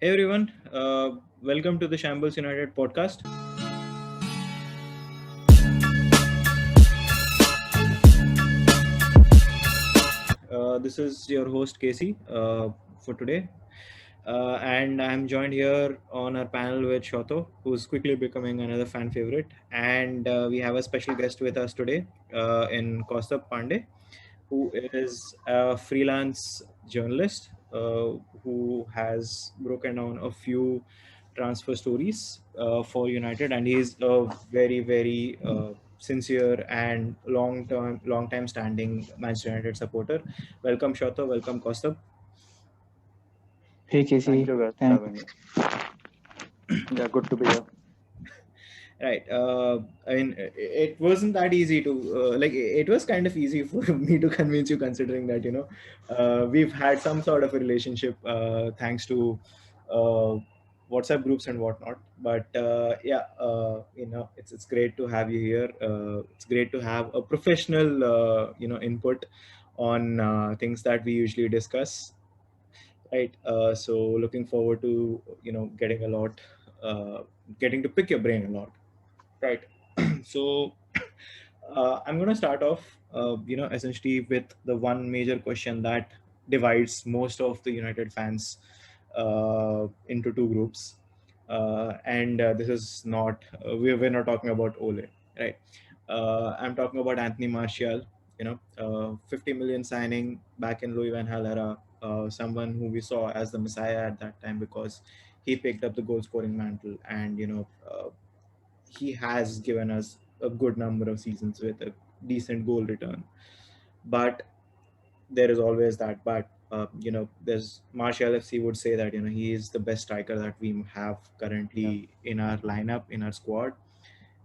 Hey everyone, welcome to the Shambles United podcast. This is your host Casey for today, and I'm joined here on our panel with Shoto, who's quickly becoming another fan favorite, and we have a special guest with us today in Kaustubh Pandey, who is a freelance journalist who has broken down a few transfer stories for United, and he's a very sincere and long time standing Manchester United supporter. Welcome, Shota. Welcome, Kostab. Hey Thank Casey, you guys for thanks. having me. Yeah, good to be here. Right. I mean, it wasn't that easy to like. It was kind of easy for me to convince you, considering that we've had some sort of a relationship thanks to uh, WhatsApp groups and whatnot. But it's great to have you here. It's great to have a professional input on things that we usually discuss. Right. So looking forward to getting to pick your brain a lot. Right. So I'm going to start off, essentially with the one major question that divides most of the United fans into two groups. And this is not, we're not talking about Ole, right? I'm talking about Anthony Martial, 50 million signing back in Louis Van Gaal era, someone who we saw as the messiah at that time because he picked up the goal scoring mantle and, he has given us a good number of seasons with a decent goal return. But there is always that. But there's Martial FC would say that he is the best striker that we have Yeah. currently in our lineup in our squad.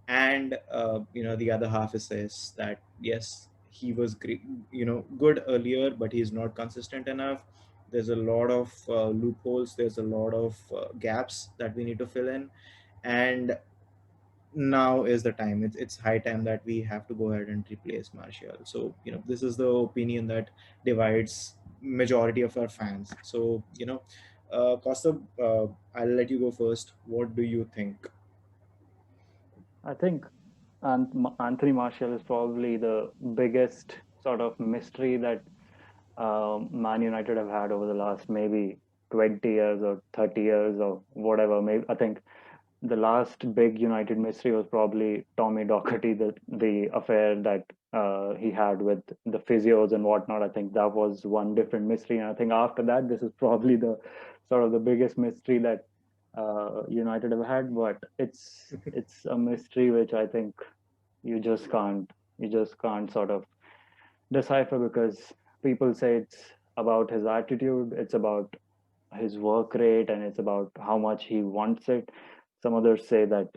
And the other half is says that yes, he was great, good earlier, but he's not consistent enough. There's a lot of loopholes. There's a lot of gaps that we need to fill in, and now is the time. It's high time that we have to go ahead and replace Martial. So this is the opinion that divides majority of our fans. So Costa, I'll let you go first. What do you think? I think Anthony Martial is probably the biggest sort of mystery that Man United have had over the last maybe 20 years or 30 years or whatever. Maybe I think the last big United mystery was probably Tommy Docherty, the affair that he had with the physios and whatnot. I think that was one different mystery, and I think after that, this is probably the sort of the biggest mystery that United have had. But it's a mystery which I think you just can't sort of decipher because people say it's about his attitude, it's about his work rate, and it's about how much he wants it. Some others say that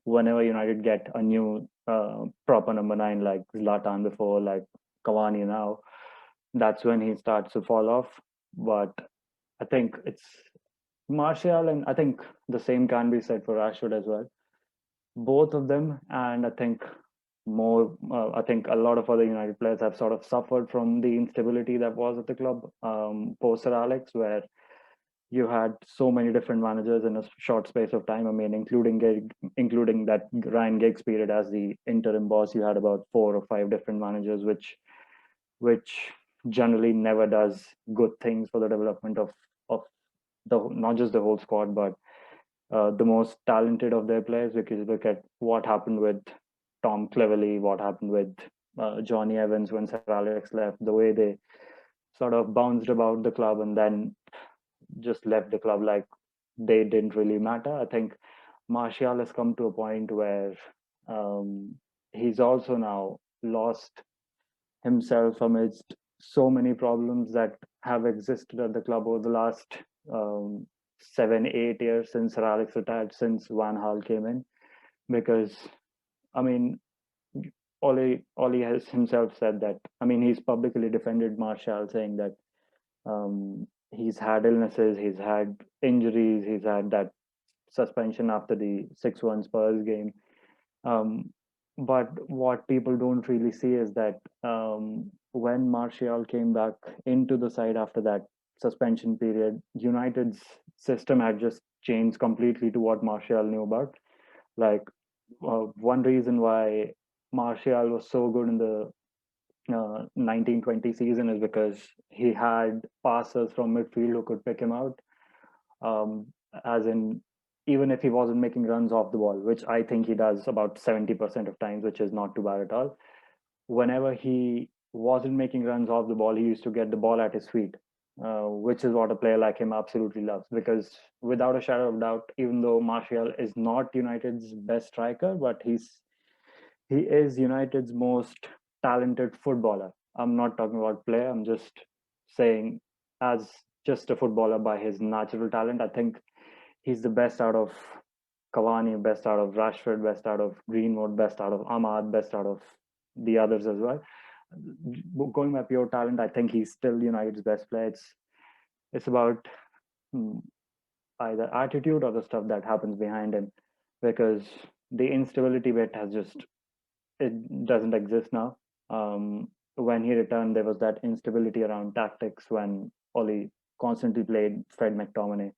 whenever United get a new proper number nine like Zlatan before, like Cavani now, that's when he starts to fall off. But I think it's Martial, and I think the same can be said for Rashford as well. Both of them, and I think a lot of other United players have sort of suffered from the instability that was at the club post Sir Alex, where you had so many different managers in a short space of time. I mean, including that Ryan Giggs period as the interim boss, you had about 4 or 5 different managers, which generally never does good things for the development of the not just the whole squad, but the most talented of their players. Because look at what happened with Tom Cleverley, what happened with Johnny Evans when Sir Alex left, the way they sort of bounced about the club and then just left the club like they didn't really matter. I think Martial has come to a point where um, he's also now lost himself amidst so many problems that have existed at the club over the last 7, 8 years since Sir Alex retired, since Van Gaal came in. Because I mean, Oli has himself said that. I mean, he's publicly defended Martial, saying that he's had illnesses, he's had injuries, he's had that suspension after the 6-1 Spurs game. Um, but what people don't really see is that when Martial came back into the side after that suspension period, United's system had just changed completely to what Martial knew about. Like one reason why Martial was so good in the 1920 season is because he had passers from midfield who could pick him out. Um, as in, even if he wasn't making runs off the ball, which I think he does about 70% of times, which is not too bad at all. Whenever he wasn't making runs off the ball, he used to get the ball at his feet, which is what a player like him absolutely loves. Because without a shadow of doubt, even though Martial is not United's best striker, but he is United's most talented footballer. I'm not talking about player. I'm just saying as just a footballer by his natural talent. I think he's the best out of Cavani, best out of Rashford, best out of Greenwood, best out of Ahmad, best out of the others as well. Going by pure talent, I think he's still United's best player. It's about hmm, either attitude or the stuff that happens behind him, because the instability bit has just it doesn't exist now. When he returned, there was that instability around tactics when Oli constantly played Fred McTominay,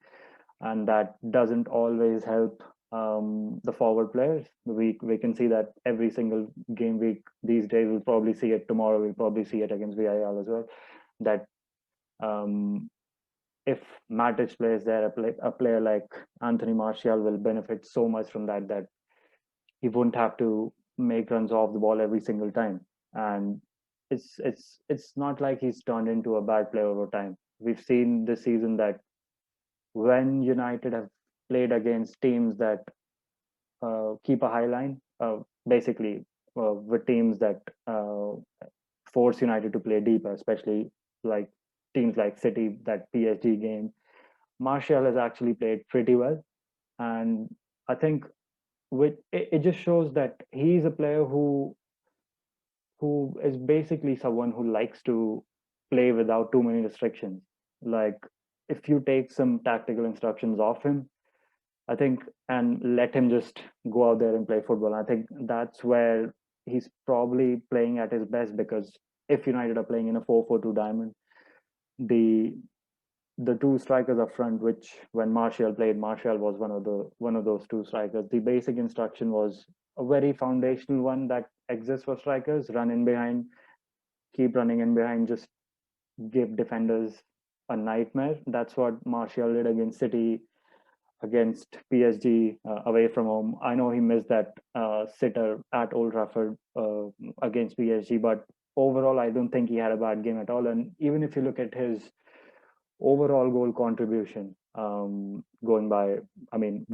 and that doesn't always help the forward players. We can see that every single game week these days. We'll probably see it tomorrow. We'll probably see it against Villarreal as well. That um, if Matic plays there, a player like Anthony Martial will benefit so much from that that he wouldn't have to make runs off the ball every single time. And it's not like he's turned into a bad player over time. We've seen this season that when United have played against teams that keep a high line, basically with teams that force United to play deeper, especially like teams like City, that PSG game, Martial has actually played pretty well. And I think it just shows that he's a player who is basically someone who likes to play without too many restrictions. Like if you take some tactical instructions off him, I think, and let him just go out there and play football. I think that's where he's probably playing at his best, because if United are playing in a 4-4-2 diamond, the the two strikers up front, which when Martial played, Martial was one of those two strikers. The basic instruction was a very foundational one that exists for strikers: run in behind, keep running in behind, just give defenders a nightmare. That's what Martial did against City, against PSG away from home. I know he missed that sitter at Old Trafford against PSG, but overall, I don't think he had a bad game at all. And even if you look at his overall goal contribution, going by, I mean,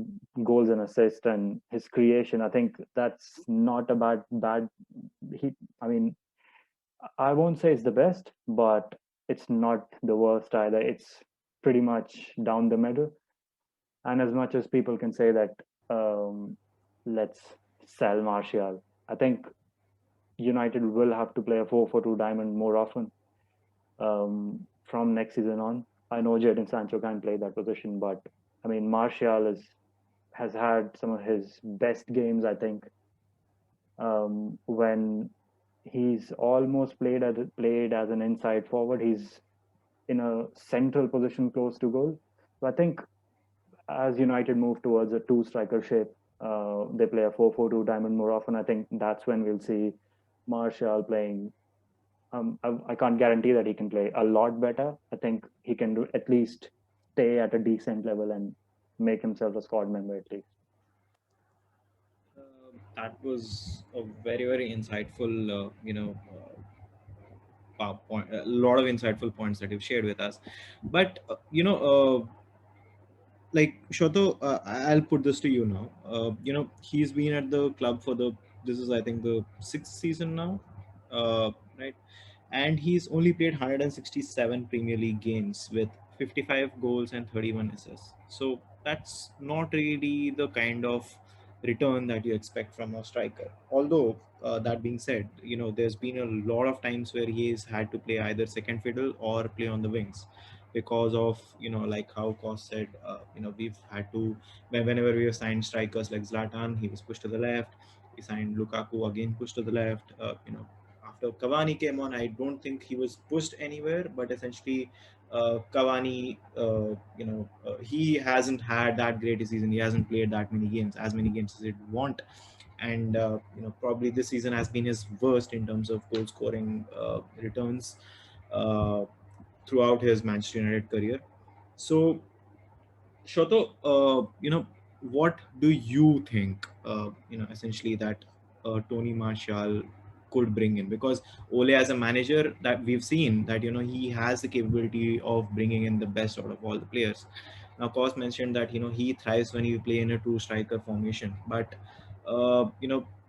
goals and assists and his creation, I think that's not a bad. He, I mean, I won't say it's the best, but it's not the worst either. It's pretty much down the middle. And as much as people can say that, let's sell Martial, I think United will have to play a 4-4-2 diamond more often from next season on. I know Jadon Sancho can't play that position, but I mean, Martial has had some of his best games, I think, when he's almost played as an inside forward. He's in a central position close to goal. So I think as United move towards a two striker shape, they play a 4-4-2 diamond more often. I think that's when we'll see Martial playing. I can't guarantee that he can play a lot better. I think he can do at least stay at a decent level and make himself a squad member at least. That was a very very insightful, point, a lot of insightful points that you've shared with us. But like Shoto, I'll put this to you now. He's been at the club for this is I think the sixth season now, right? And he's only played 167 Premier League games with 55 goals and 31 assists. So that's not really the kind of return that you expect from a striker. Although that being said, there's been a lot of times where he's had to play either second fiddle or play on the wings because of like how Kost said, we've had to whenever we have signed strikers like Zlatan, he was pushed to the left. We signed Lukaku, again pushed to the left. After Cavani came on, I don't think he was pushed anywhere, but essentially Cavani, he hasn't had that great a season. He hasn't played that many games, as many games as he'd want, and probably this season has been his worst in terms of goal scoring returns uh, throughout his Manchester United career. So, Shoto, what do you think, essentially that Tony Marshall could bring in? Because Ole, as a manager, that we've seen that, he has the capability of bringing in the best out of all the players. Now, Kos mentioned that, he thrives when you play in a two striker formation. But,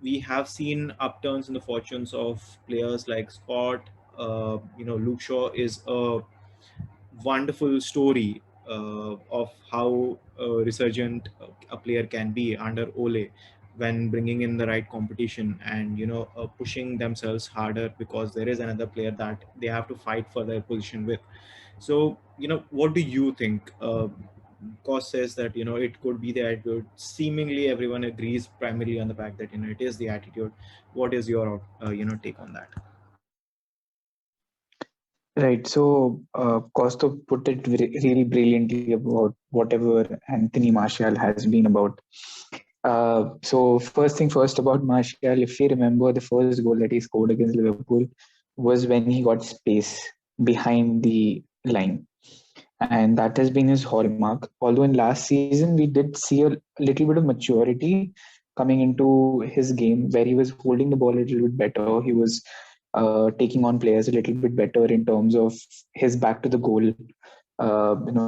we have seen upturns in the fortunes of players like Scott. Luke Shaw is a wonderful story of how resurgent a player can be under Ole when bringing in the right competition and pushing themselves harder because there is another player that they have to fight for their position with. So what do you think? Cos says that it could be the attitude. Seemingly everyone agrees primarily on the fact that it is the attitude. What is your take on that? Right. So, Costa put it really brilliantly about whatever Anthony Martial has been about. So, first thing first about Martial, if you remember, the first goal that he scored against Liverpool was when he got space behind the line. And that has been his hallmark. Although in last season, we did see a little bit of maturity coming into his game where he was holding the ball a little bit better. He was taking on players a little bit better in terms of his back to the goal,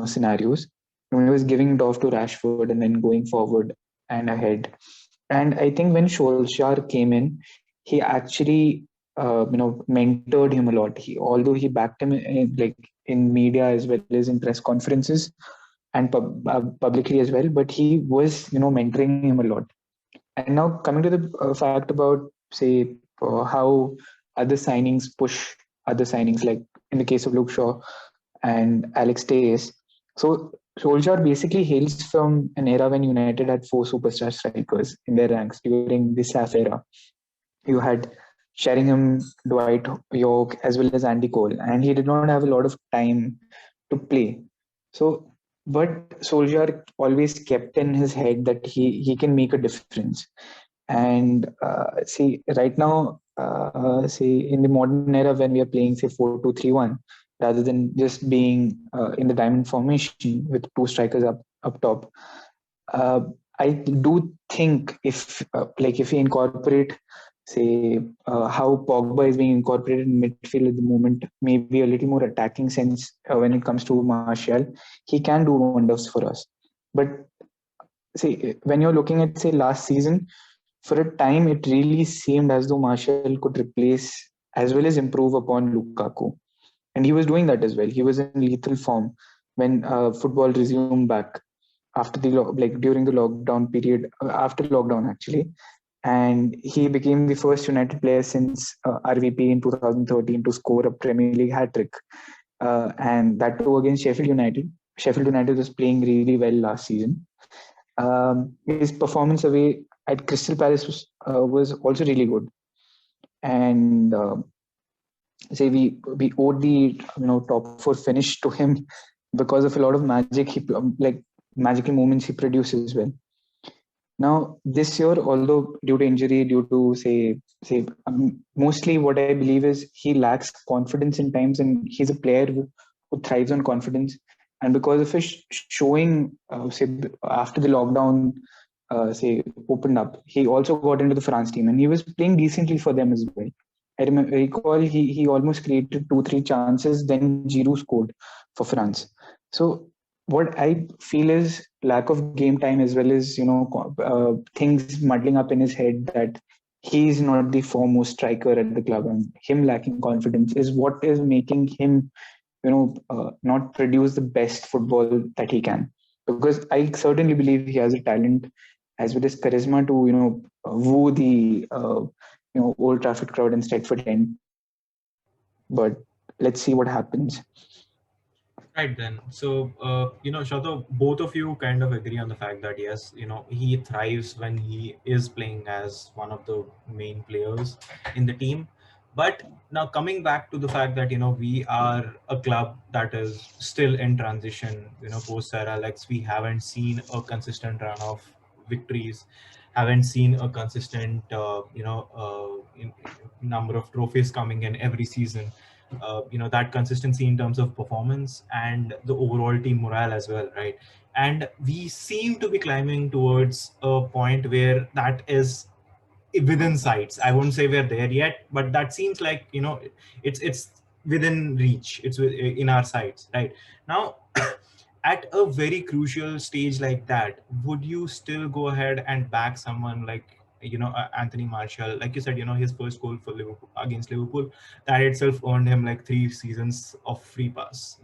scenarios. He was giving it off to Rashford and then going forward and ahead. And I think when Solskjaer came in, he actually, mentored him a lot. Although he backed him like in media as well as in press conferences and publicly as well, but he was, mentoring him a lot. And now coming to the fact about, say, how other signings push other signings, like in the case of Luke Shaw and Alex Tejes. So Solskjaer basically hails from an era when United had four superstar strikers in their ranks during the SAF era. You had Sheringham, Dwight York, as well as Andy Cole, and he did not have a lot of time to play. So, but Solskjaer always kept in his head that he can make a difference. And see, right now, see, in the modern era when we are playing, say, 4-2-3-1, rather than just being in the diamond formation with two strikers up top, uh, I do think if we incorporate, say, how Pogba is being incorporated in midfield at the moment, maybe a little more attacking sense when it comes to Martial, he can do wonders for us. But see, when you're looking at, say, last season, for a time, it really seemed as though Martial could replace as well as improve upon Lukaku. And he was doing that as well. He was in lethal form when football resumed back after during the lockdown period, after lockdown actually. And he became the first United player since RVP in 2013 to score a Premier League hat trick. And that too against Sheffield United. Sheffield United was playing really well last season. His performance away at Crystal Palace was also really good. And say we owed the top four finish to him because of a lot of magic like magical moments he produces well. Now this year, although due to injury, due to mostly what I believe is he lacks confidence in times, and he's a player who thrives on confidence. And because of his showing, say after the lockdown, say opened up, he also got into the France team, and he was playing decently for them as well. Recall he almost created 2-3 chances. Then Giroud scored for France. So what I feel is lack of game time as well as things muddling up in his head that he is not the foremost striker at the club, and him lacking confidence is what is making him not produce the best football that he can. Because I certainly believe he has a talent as well as charisma to woo the Old Trafford crowd and Stretford End. But let's see what happens. Right then. So, Shato, both of you kind of agree on the fact that yes, he thrives when he is playing as one of the main players in the team. But now coming back to the fact that we are a club that is still in transition, post Sir Alex, we haven't seen a consistent run of victories, haven't seen a consistent number of trophies coming in every season. That consistency in terms of performance and the overall team morale as well, right? And we seem to be climbing towards a point where that is within sights. I won't say we're there yet, but that seems like it's within reach. It's in our sights right now. At a very crucial stage like that, would you still go ahead and back someone like Anthony Martial? Like you said, his first goal for Liverpool against Liverpool, that itself earned him like 3 seasons of free pass.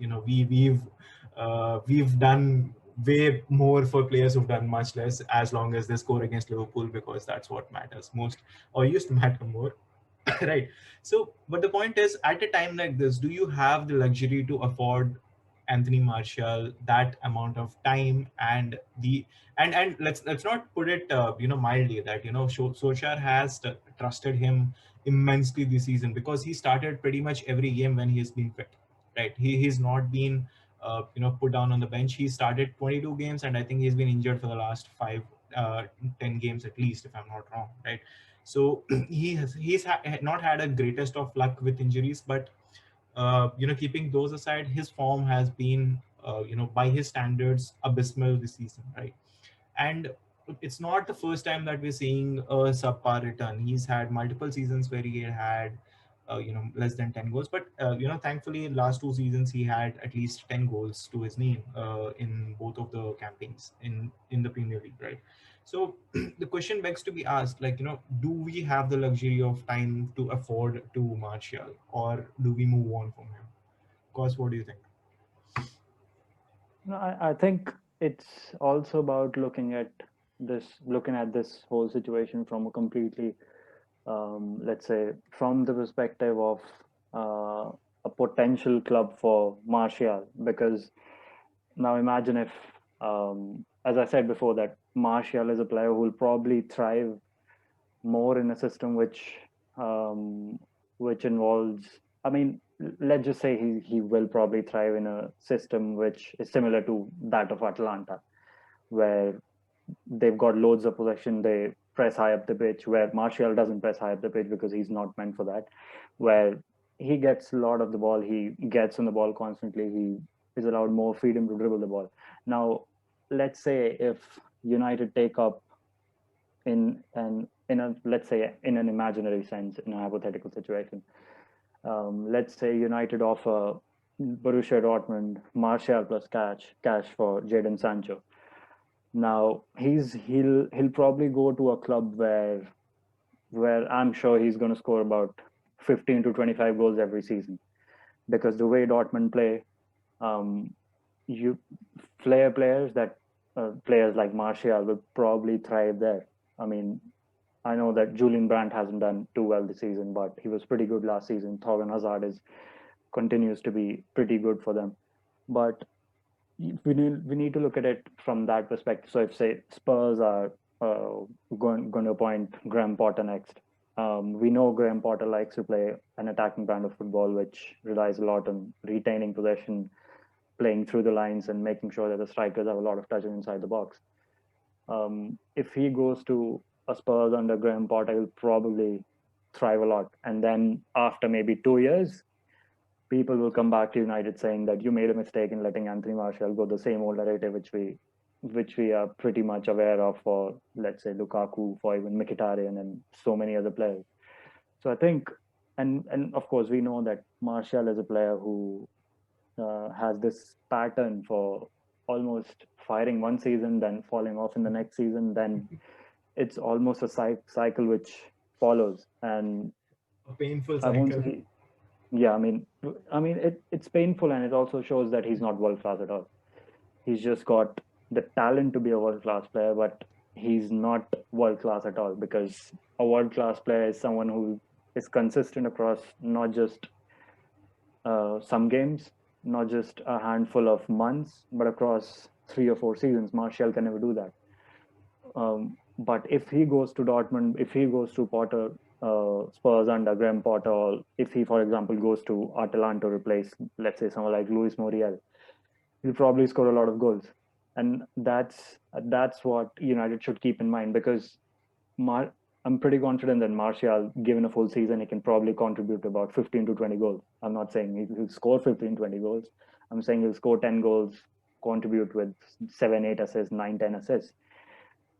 We've done way more for players who've done much less, as long as they score against Liverpool, because that's what matters most, or used to matter more. Right. So, but the point is, at a time like this, do you have the luxury to afford Anthony Martial that amount of time? And let's not put it mildly, that Solskjaer has trusted him immensely this season, because he started pretty much every game when he has been fit, right? He's not been put down on the bench. He started 22 games, and I think he's been injured for the last 10 games at least, if I'm not wrong, right? So he's not had a greatest of luck with injuries, but keeping those aside, his form has been by his standards abysmal this season, right? And it's not the first time that we're seeing a subpar return. He's had multiple seasons where he had less than 10 goals, but thankfully last 2 seasons he had at least 10 goals to his name in both of the campaigns in the Premier League, right? So the question begs to be asked, like, do we have the luxury of time to afford to Martial, or do we move on from him? Cause, what do you think? No, I think it's also about looking at this whole situation from a completely, let's say, from the perspective of a potential club for Martial. Because now imagine if, as I said before, that Martial is a player who will probably thrive more in a system um, which involves. I mean, let's just say he will probably thrive in a system which is similar to that of Atlanta, where they've got loads of possession. They press high up the pitch, where Martial doesn't press high up the pitch because he's not meant for that. Where he gets a lot of the ball, he gets on the ball constantly. He is allowed more freedom to dribble the ball. Now, let's say if United take up in a, let's say, in an imaginary sense, in a hypothetical situation, let's say United offer Borussia Dortmund Martial plus cash for Jadon Sancho. Now he'll probably go to a club where I'm sure he's going to score about 15 to 25 goals every season, because the way Dortmund play, um, you players that players like Martial will probably thrive there. I mean, I know that Julian Brandt hasn't done too well this season, but he was pretty good last season. Thorgan Hazard continues to be pretty good for them. But we need to look at it from that perspective. So if, say, Spurs are going to appoint Graham Potter next, we know Graham Potter likes to play an attacking brand of football, which relies a lot on retaining possession, playing through the lines, and making sure that the strikers have a lot of touch inside the box. If he goes to a Spurs under Graham Potter, he'll probably thrive a lot. And then after maybe 2 years, people will come back to United saying that you made a mistake in letting Anthony Martial go. The same old narrative which we are pretty much aware of for, let's say, Lukaku, for even Mkhitaryan and so many other players. So I think, and of course we know that Martial is a player who has this pattern for almost firing one season, then falling off in the next season, then it's almost a cycle which follows. And A painful I won't cycle. say, yeah, it's painful, and it also shows that he's not world class at all. He's just got the talent to be a world class player, but he's not world class at all, because a world class player is someone who is consistent across not just some games, not just a handful of months, but across 3 or 4 seasons. Martial can never do that. But if he goes to Dortmund, if he goes to Potter, Spurs under Graham Potter, or if he, for example, goes to Atalanta to replace, let's say, someone like Luis Muriel, he'll probably score a lot of goals, and that's what United should keep in mind, because Mar- I'm pretty confident that Martial, given a full season, he can probably contribute about 15 to 20 goals. I'm not saying he'll score 15, 20 goals. I'm saying he'll score 10 goals, contribute with 7, 8 assists, 9, 10 assists.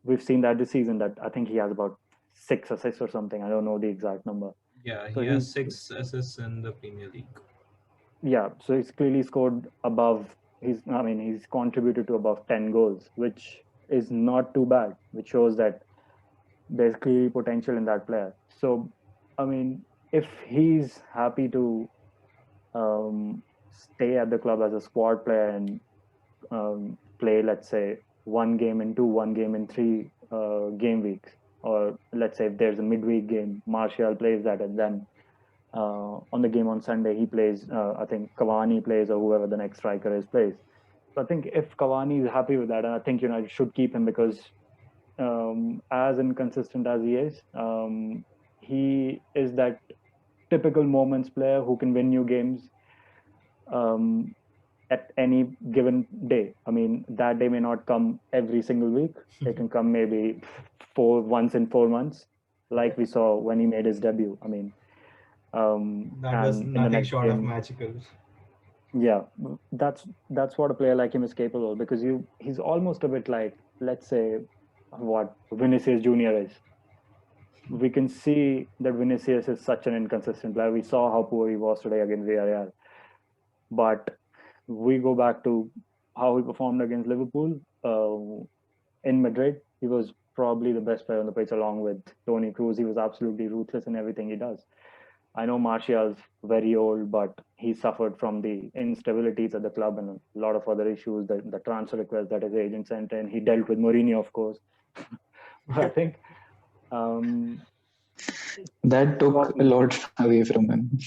We've seen that this season, that I think he has about 6 assists or something. I don't know the exact number. Yeah, So he has he's, 6 assists in the Premier League. yeah, so he's clearly scored above, he's contributed to above 10 goals, which is not too bad, which shows that there's clearly potential in that player. So, I mean, if he's happy to stay at the club as a squad player and play, let's say, one game in two, one game in three game weeks, or let's say if there's a midweek game, Martial plays that, and then on the game on Sunday, he plays, I think Cavani plays, or whoever the next striker is plays. So I think if Cavani is happy with that, and I think United should keep him, because as inconsistent as he is that typical moments player who can win you games um, at any given day. I mean, that day may not come every single week. It can come maybe once in 4 months, like we saw when he made his debut. I mean, That was and in the nothing next short of game, magical. yeah, that's what a player like him is capable of, because he's almost a bit like, let's say, what Vinicius Junior is. We can see that Vinicius is such an inconsistent player. We saw how poor he was today against Villarreal. But we go back to how he performed against Liverpool in Madrid. He was probably the best player on the pitch, along with Toni Kroos. He was absolutely ruthless in everything he does. I know Martial's very old, but he suffered from the instabilities at the club and a lot of other issues, the transfer request that his agent sent in. He dealt with Mourinho, of course. But I think um, That took a probably, lot away from him,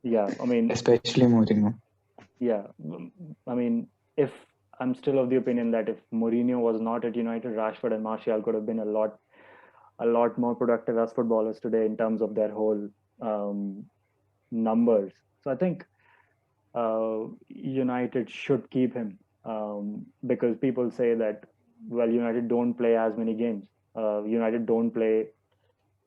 yeah, I mean, especially Mourinho. yeah, I mean, if I'm still of the opinion that if Mourinho was not at United, Rashford and Martial could have been a lot more productive as footballers today in terms of their whole um, numbers. So I think United should keep him, because people say that, well, United don't play as many games. United don't play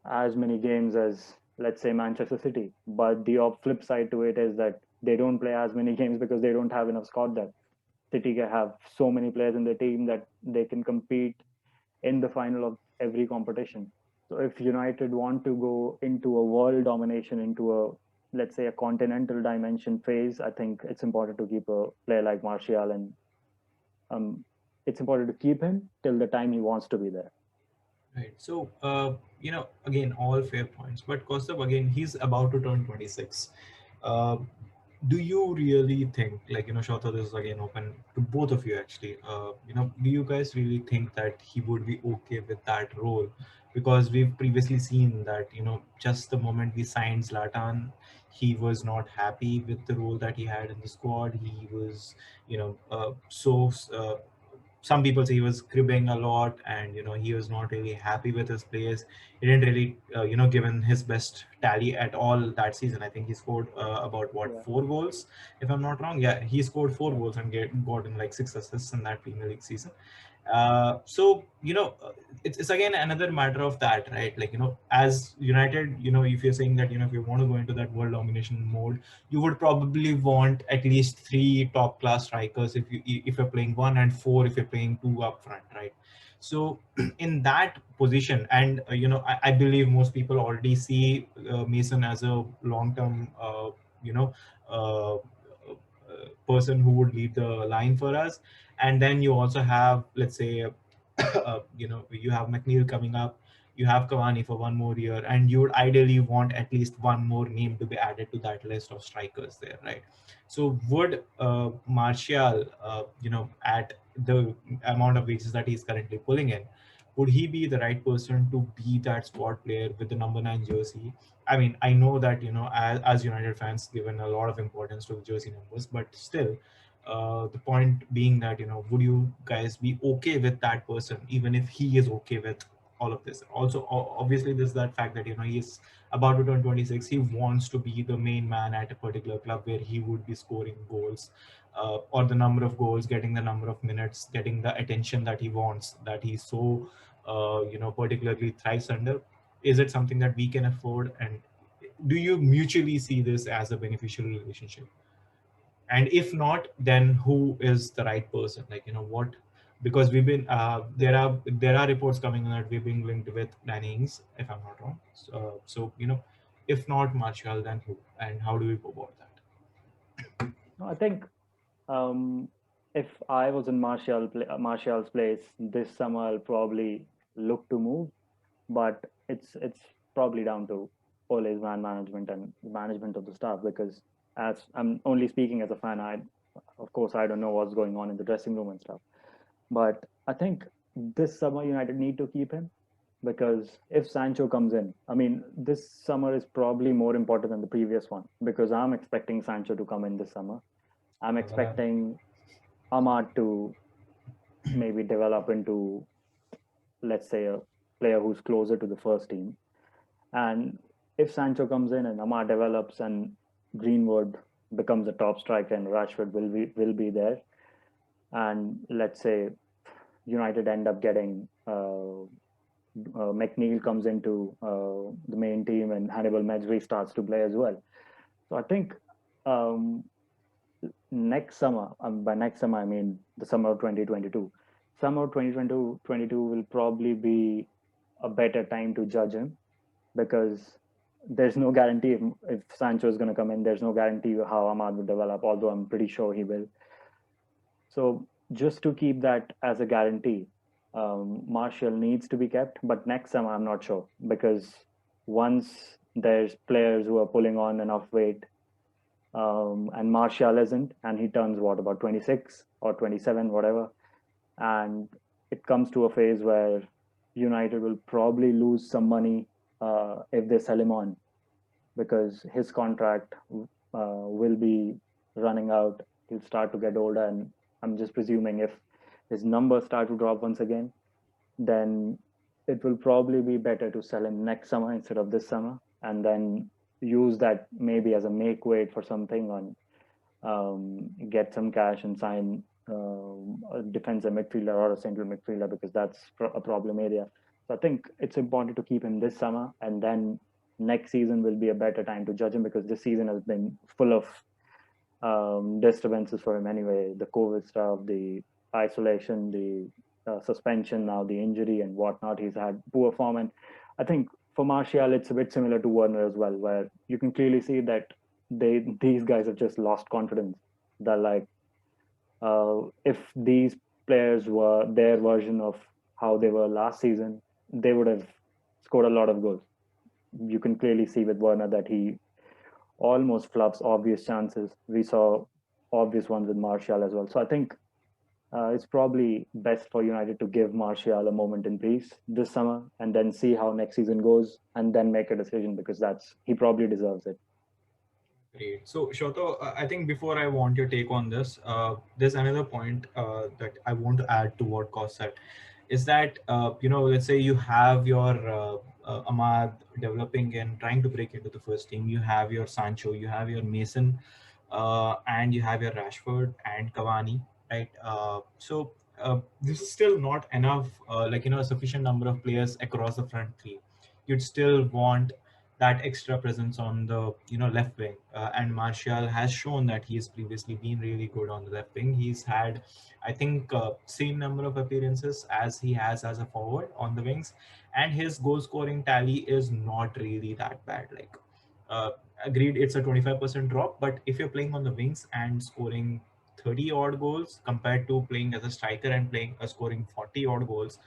as many games as, let's say, Manchester City. But the flip side to it is that they don't play as many games because they don't have enough squad depth. City have so many players in their team that they can compete in the final of every competition. So if United want to go into a world domination, into a, let's say, a continental dimension phase, I think it's important to keep a player like Martial, and um, it's important to keep him till the time he wants to be there. Right. So, again, all fair points. But Kaustubh, again, he's about to turn 26. Uh, do you really think, like, Shota, this is again open to both of you actually. Do you guys really think that he would be okay with that role? Because we've previously seen that, just the moment we signed Zlatan, he was not happy with the role that he had in the squad. He was, some people say he was cribbing a lot, and he was not really happy with his players. He didn't really given his best tally at all that season. I think he scored about what, Yeah, 4 goals, if I'm not wrong. Yeah, he scored four yeah, goals and gotten like 6 assists in that Premier League season. So it's again another matter of that, right? Like, as United, if you're saying that, if you want to go into that world domination mode, you would probably want at least three top class strikers if you're playing one, and four if you're playing two up front, right? So in that position, and I believe most people already see Mason as a long-term you know uh, person who would lead the line for us. And then you also have, let's say, you have McNeil coming up, you have Cavani for one more year, and you would ideally want at least one more name to be added to that list of strikers there, right? So would Martial, at the amount of wages that he's currently pulling in, would he be the right person to be that squad player with the number 9 jersey? I mean, I know that, as United fans, given a lot of importance to the jersey numbers, but still, the point being that, would you guys be okay with that person, even if he is okay with all of this. Also, obviously, there's that fact that he's about to turn 26. He wants to be the main man at a particular club where he would be scoring goals, or the number of goals, getting the number of minutes, getting the attention that he wants, that he so particularly thrives under. Is it something that we can afford, and do you mutually see this as a beneficial relationship? And if not, then who is the right person? Like, what, because we've been there are reports coming in that we're being linked with Danny Ings, if I'm not wrong. So if not Martial, then who, and how do we go about that? No, I think if I was in Martial's place this summer, I'll probably look to move, but it's probably down to Ole's man management and management of the staff, because as I'm only speaking as a fan, of course I don't know what's going on in the dressing room and stuff. But I think this summer United need to keep him, because if Sancho comes in, I mean, this summer is probably more important than the previous one, because I'm expecting Sancho to come in this summer. I'm expecting Ahmad to maybe develop into, let's say, a player who's closer to the first team. And if Sancho comes in and Ahmad develops and Greenwood becomes a top striker and Rashford will be there, and let's say United end up getting McNeil comes into the main team and Hannibal Mejbri starts to play as well. So I think um, next summer, by next summer I mean the summer of 2022, summer of 2022 will probably be a better time to judge him, because there's no guarantee if Sancho is going to come in. There's no guarantee how Ahmad will develop, although I'm pretty sure he will. So just to keep that as a guarantee, Martial needs to be kept. But next summer, I'm not sure, because once there's players who are pulling on enough weight, and Martial isn't, and he turns what, about 26 or 27, whatever, and it comes to a phase where United will probably lose some money if they sell him on, because his contract will be running out. He'll start to get older, and I'm just presuming if his numbers start to drop once again, then it will probably be better to sell him next summer instead of this summer, and then use that maybe as a make weight for something, on get some cash and sign a defensive midfielder or a central midfielder, because that's a problem area. So I think it's important to keep him this summer, and then next season will be a better time to judge him, because this season has been full of disturbances for him anyway. The COVID stuff, the isolation, the suspension, now the injury and whatnot. He's had poor form, and I think for Martial it's a bit similar to Werner as well, where you can clearly see that these guys have just lost confidence. They're like, if these players were their version of how they were last season, they would have scored a lot of goals. You can clearly see with Werner that he almost fluffs obvious chances. We saw obvious ones with Martial as well. So I think it's probably best for United to give Martial a moment in peace this summer, and then see how next season goes, and then make a decision, because he probably deserves it. Great. So, Shoto, I think before I want your take on this, there's another point that I want to add to what Kos said, is that, let's say you have your Ahmad developing and trying to break into the first team. You have your Sancho, you have your Mason, and you have your Rashford and Cavani, right? This is still not enough, a sufficient number of players across the front three. You'd still want that extra presence on the left wing, and Martial has shown that he's previously been really good on the left wing. He's had, I think, same number of appearances as he has as a forward on the wings, and his goal scoring tally is not really that bad. Like, agreed, it's a 25% drop, but if you're playing on the wings and scoring 30 odd goals compared to playing as a striker and scoring 40 odd goals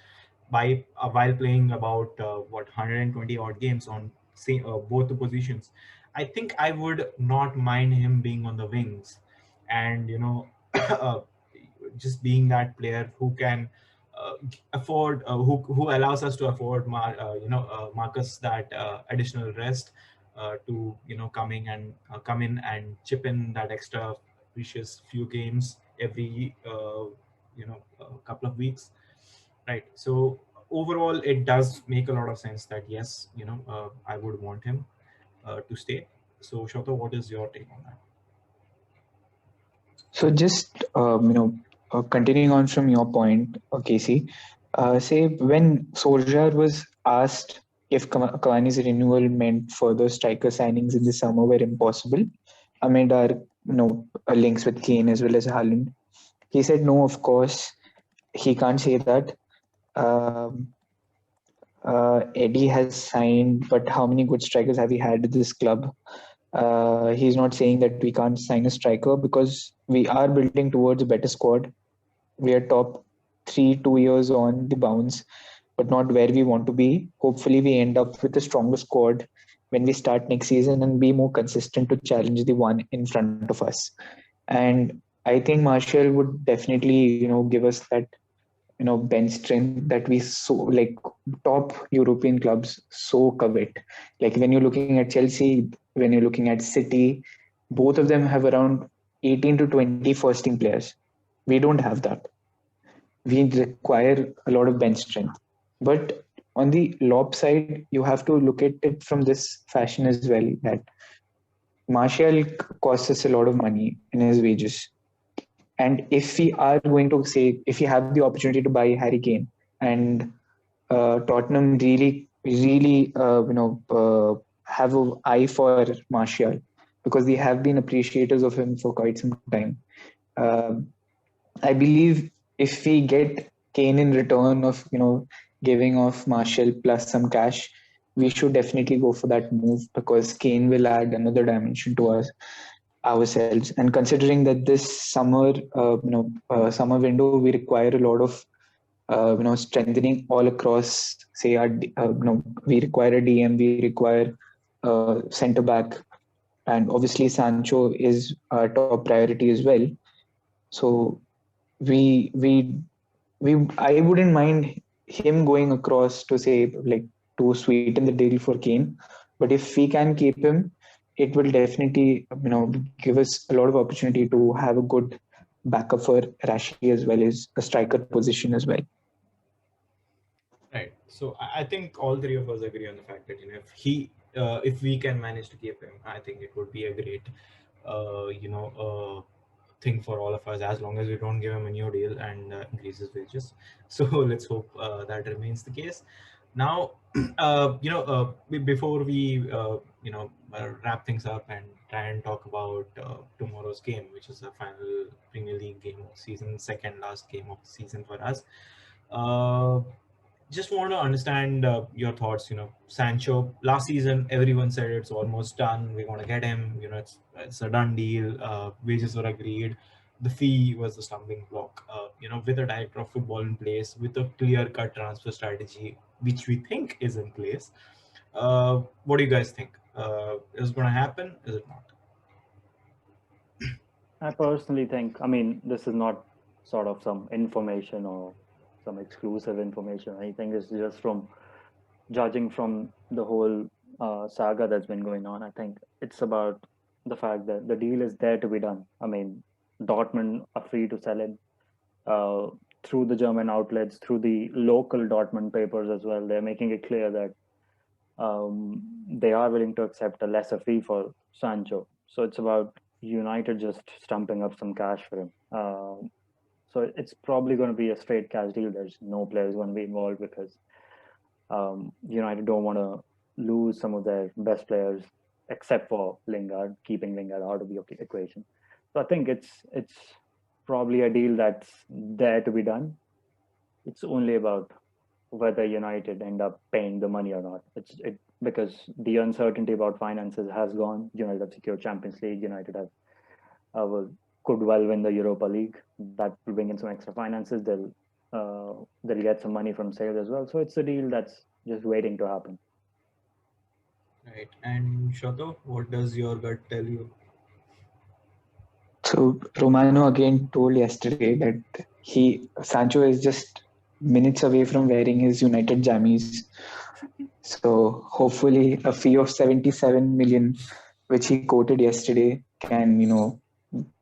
while playing about 120 odd games on both the positions, I think I would not mind him being on the wings, and uh, just being that player who can afford, who allows us to afford Marcus that additional rest, to come in and chip in that extra precious few games every couple of weeks, right? So overall, it does make a lot of sense that yes, I would want him to stay. So, Shoto, what is your take on that? So just continuing on from your point, Casey, say when Solskjaer was asked if Cavani's renewal meant further striker signings in the summer were impossible amid our links with Kane as well as Haaland, he said no. Of course, he can't say that. Um, Eddie has signed, but how many good strikers have we had at this club? He's not saying that we can't sign a striker because we are building towards a better squad. We are top 2 years on the bounce, but not where we want to be. Hopefully, we end up with a stronger squad when we start next season and be more consistent to challenge the one in front of us. And I think Martial would definitely, give us that, bench strength that we so like top European clubs so covet. Like when you're looking at Chelsea, when you're looking at City, both of them have around 18 to 20 first team players. We don't have that. We require a lot of bench strength. But on the lob side, you have to look at it from this fashion as well that Martial costs us a lot of money in his wages. And if we are going to say, if we have the opportunity to buy Harry Kane and Tottenham really, have an eye for Martial because they have been appreciators of him for quite some time. Uh, I believe if we get Kane in return of giving off Martial plus some cash, we should definitely go for that move because Kane will add another dimension to us ourselves. And considering that this summer, summer window, we require a lot of strengthening all across. Say our, we require a DM, we require centre back, and obviously Sancho is our top priority as well. So we we I wouldn't mind him going across to say like to sweeten the deal for Kane, but if we can keep him, it will definitely give us a lot of opportunity to have a good backup for Rashi as well as a striker position as well. Right. So I think all three of us agree on the fact that if we can manage to keep him, I think it would be a great, thing for all of us as long as we don't give him a new deal and increase his wages. So let's hope that remains the case. Now, before we wrap things up and try and talk about tomorrow's game, which is the final Premier League game of the season, second last game of the season for us. Uh, just want to understand your thoughts. Sancho last season, everyone said it's almost done. We're going to get him. It's a done deal. Wages were agreed. The fee was the stumbling block. With a director of football in place, with a clear-cut transfer strategy, which we think is in place. What do you guys think? Is it going to happen? Is it not? I personally think, I mean, this is not sort of some information or some exclusive information. I think it's just from judging from the whole saga that's been going on. I think it's about the fact that the deal is there to be done. I mean, Dortmund are free to sell him uh, through the German outlets, through the local Dortmund papers as well. They're making it clear that they are willing to accept a lesser fee for Sancho. So it's about United just stumping up some cash for him. So it's probably going to be a straight cash deal. There's no players going to be involved because United don't want to lose some of their best players, except for Lingard, keeping Lingard out of the equation. So I think it's probably a deal that's there to be done. It's only about whether United end up paying the money or not. It because the uncertainty about finances has gone. United have secured Champions League. United have could well win the Europa League. That will bring in some extra finances. They'll get some money from sales as well. So it's a deal that's just waiting to happen. Right. And Shoto, what does your gut tell you? So Romano again told yesterday that Sancho is just minutes away from wearing his United jammies. So hopefully a fee of 77 million, which he quoted yesterday, can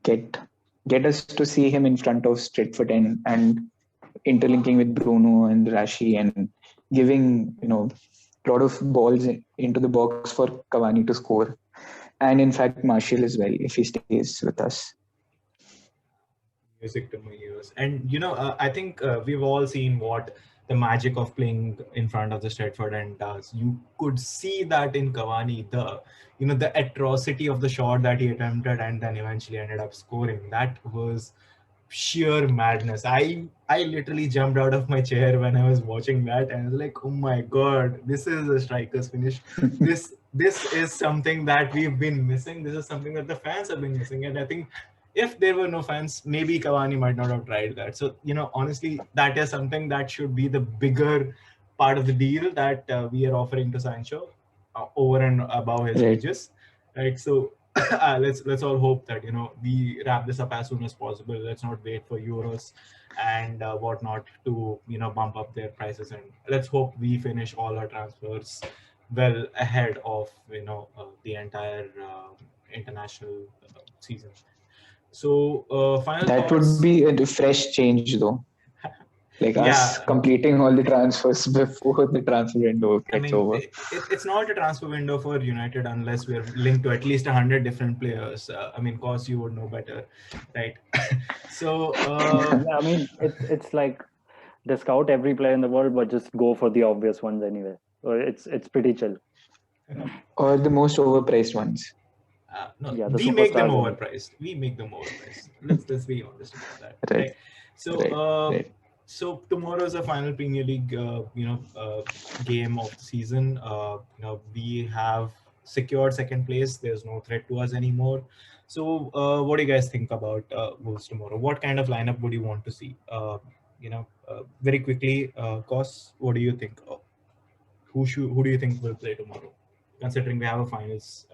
get us to see him in front of Stretford and interlinking with Bruno and Rashi and giving a lot of balls into the box for Cavani to score, and in fact Martial as well if he stays with us. Music to my ears. And I think we've all seen what the magic of playing in front of the Stretford end does. You could see that in Cavani, the atrocity of the shot that he attempted and then eventually ended up scoring. That was sheer madness. I literally jumped out of my chair when I was watching that, and I was like, oh my god, this is a striker's finish. This is something that we've been missing. This is something that the fans have been missing. And I think if there were no fans, maybe Cavani might not have tried that. So honestly, that is something that should be the bigger part of the deal that we are offering to Sancho, over and above his Right. wages, right? So let's all hope that we wrap this up as soon as possible. Let's not wait for Euros and whatnot to bump up their prices, and let's hope we finish all our transfers well ahead of the entire international season. So final That would thoughts. be a fresh change though, like us Yeah, completing all the transfers before the transfer window I gets mean, over. it's not a transfer window for United unless we're linked to at least 100 different players. I mean, cause you would know better, right? So, Yeah, I mean, it's like they scout every player in the world, but just go for the obvious ones anyway. So it's pretty chill. Or the most overpriced ones. no, Yeah, the we make them superstars only. overpriced. We make them overpriced. Let's be honest about that, Right, right? So, right, right. so tomorrow is the final Premier League, game of the season. We have secured second place. There's no threat to us anymore. So, what do you guys think about Wolves tomorrow? What kind of lineup would you want to see? Very quickly, Kos, what do you think? Who do you think will play tomorrow? Considering we have a finals,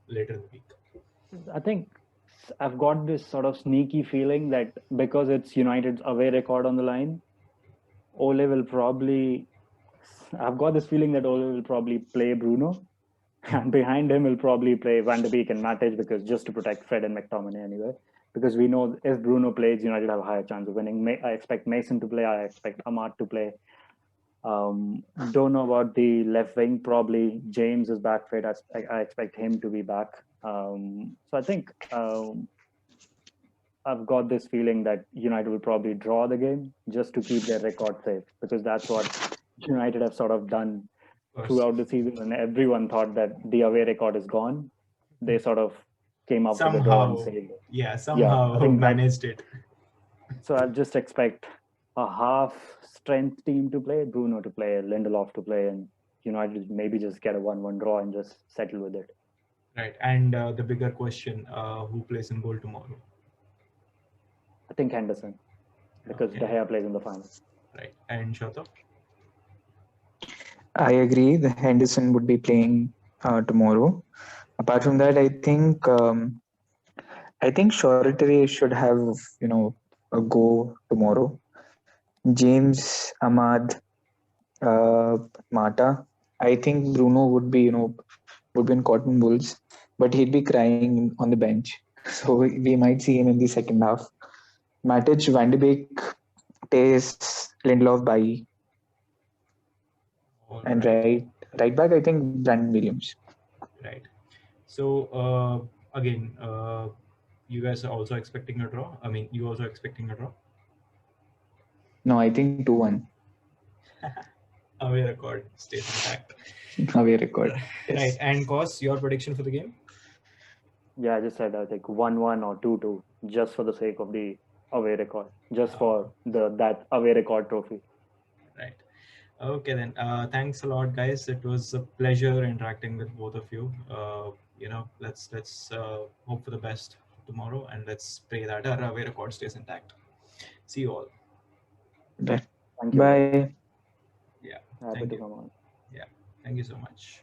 later in the week. I think I've got this sort of sneaky feeling that because it's United's away record on the line, Ole will probably. I've got this feeling that Ole will probably play Bruno, and behind him will probably play Van de Beek and Matic because just to protect Fred and McTominay anyway. Because we know if Bruno plays, United have a higher chance of winning. I expect Mason to play. I expect Ahmad to play. Don't know about the left wing. Probably James is back fit. I expect him to be back. So I think I've got this feeling that United will probably draw the game just to keep their record safe because that's what United have sort of done throughout the season. And everyone thought that the away record is gone. They sort of came up with a draw and Somehow, saved it. yeah, Yeah, somehow I think that. managed it. So I'll just expect a half strength team to play, Bruno to play, Lindelof to play, and United maybe just get a 1-1 draw and just settle with it. Right. And the bigger question, who plays in goal tomorrow? I think Henderson because Okay. De Gea plays in the final. Right. And Shota? I agree. The Henderson would be playing tomorrow. Apart from that, I think Shorter should have a go tomorrow. James, Ahmad, Mata. I think Bruno would be in cotton wools, but he'd be crying on the bench. So we might see him in the second half. Matic, Van de Beek, Tays, Lindelof, Bailly, All and right. right back. I think Brandon Williams. Right. So again, you guys are also expecting a draw. I mean, you also expecting a draw. No, I think 2-1 Away record stays intact. away record. Right. Yes. And Cos, your prediction for the game? Yeah, I just said I think 1-1 or 2-2 just for the sake of the away record, just for that away record trophy. Right. Okay then. Thanks a lot, guys. It was a pleasure interacting with both of you. Let's hope for the best tomorrow, and let's pray that our away record stays intact. See you all. Right. Thank you, guys. Bye. Yeah. Happy Thank to you. come on. Yeah. Thank you so much.